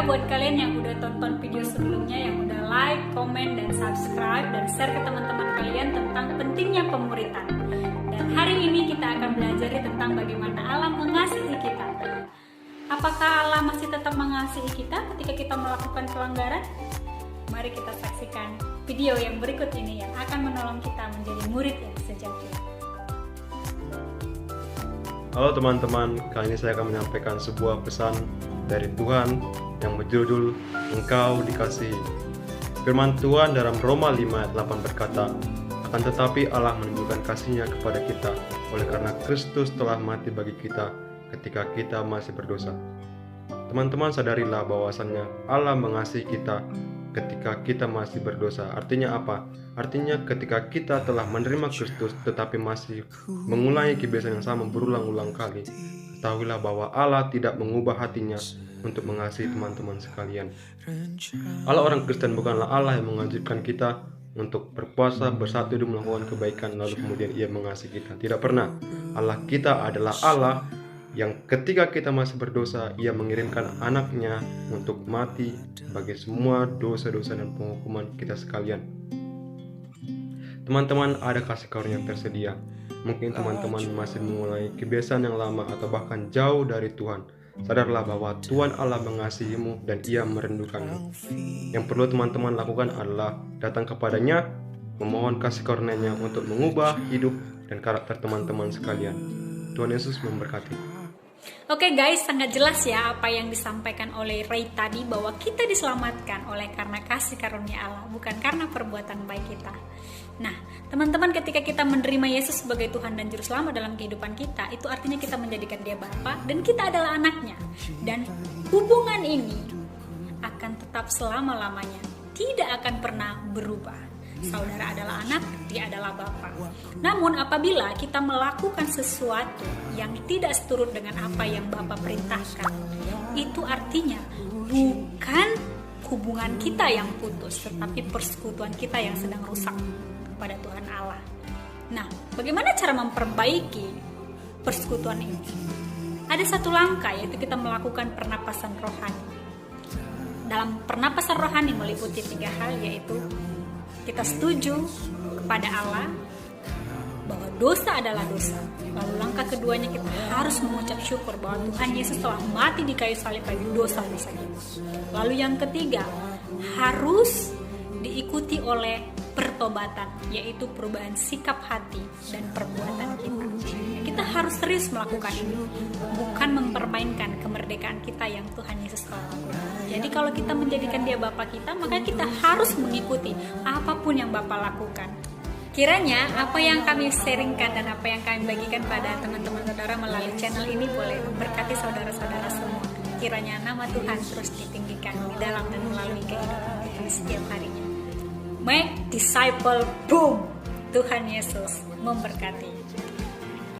buat kalian yang udah tonton video sebelumnya, yang udah like, komen, dan subscribe, dan share ke teman-teman kalian tentang pentingnya pemuritan. Dan hari ini kita akan belajar tentang bagaimana Allah mengasihi kita. Apakah Allah masih tetap mengasihi kita ketika kita melakukan pelanggaran? Mari kita saksikan video yang berikut ini yang akan menolong kita menjadi murid yang sejati. Halo teman-teman, kali ini saya akan menyampaikan sebuah pesan dari Tuhan yang berjudul Engkau Dikasihi. Firman Tuhan dalam Roma 5 ayat 8 berkata, akan tetapi Allah menunjukkan kasih-Nya kepada kita oleh karena Kristus telah mati bagi kita ketika kita masih berdosa. Teman-teman sadarilah bahwasannya Allah mengasihi kita ketika kita masih berdosa. Artinya apa? Artinya ketika kita telah menerima Kristus tetapi masih mengulangi kebiasaan yang sama berulang-ulang kali, ketahuilah bahwa Allah tidak mengubah hatinya untuk mengasihi teman-teman sekalian. Allah orang Kristen bukanlah Allah yang menganjurkan kita untuk berpuasa, bersatu dan melakukan kebaikan lalu kemudian Ia mengasihi kita. Tidak pernah. Allah kita adalah Allah yang ketika kita masih berdosa, Ia mengirimkan anaknya untuk mati bagi semua dosa-dosa dan penghukuman kita sekalian. Teman-teman, ada kasih karunia yang tersedia. Mungkin teman-teman masih mengulangi kebiasaan yang lama atau bahkan jauh dari Tuhan. Sadarlah bahwa Tuhan Allah mengasihimu dan Ia merindukanmu. Yang perlu teman-teman lakukan adalah datang kepadanya, memohon kasih karunia-Nya untuk mengubah hidup dan karakter teman-teman sekalian. Tuhan Yesus memberkati. Oke guys, sangat jelas ya apa yang disampaikan oleh Ray tadi, bahwa kita diselamatkan oleh karena kasih karunia Allah, bukan karena perbuatan baik kita. Nah, teman-teman, ketika kita menerima Yesus sebagai Tuhan dan Juru Selamat dalam kehidupan kita, itu artinya kita menjadikan Dia Bapa dan kita adalah anaknya. Dan hubungan ini akan tetap selama-lamanya, tidak akan pernah berubah. Saudara adalah anak, dia adalah bapa. Namun apabila kita melakukan sesuatu yang tidak seturut dengan apa yang Bapa perintahkan, itu artinya bukan hubungan kita yang putus, tetapi persekutuan kita yang sedang rusak kepada Tuhan Allah. Nah, bagaimana cara memperbaiki persekutuan ini? Ada satu langkah, yaitu kita melakukan pernapasan rohani. Dalam pernapasan rohani meliputi 3 hal, yaitu kita setuju kepada Allah bahwa dosa adalah dosa. Lalu langkah keduanya, kita harus mengucap syukur bahwa Tuhan Yesus telah mati di kayu salib bagi dosa-dosa kita. Lalu yang ketiga, harus diikuti oleh pertobatan, yaitu perubahan sikap hati dan perbuatan kita. Kita harus serius melakukan ini, bukan mempermainkan kemerdekaan kita yang Tuhan Yesus telah lakukan. Jadi kalau kita menjadikan Dia Bapa kita, maka kita harus mengikuti apapun yang Bapa lakukan. Kiranya apa yang kami sharingkan dan apa yang kami bagikan pada teman-teman saudara melalui channel ini boleh memberkati saudara-saudara semua. Kiranya nama Tuhan terus ditinggikan di dalam dan melalui kehidupan kita setiap harinya. Make disciple, boom! Tuhan Yesus memberkati.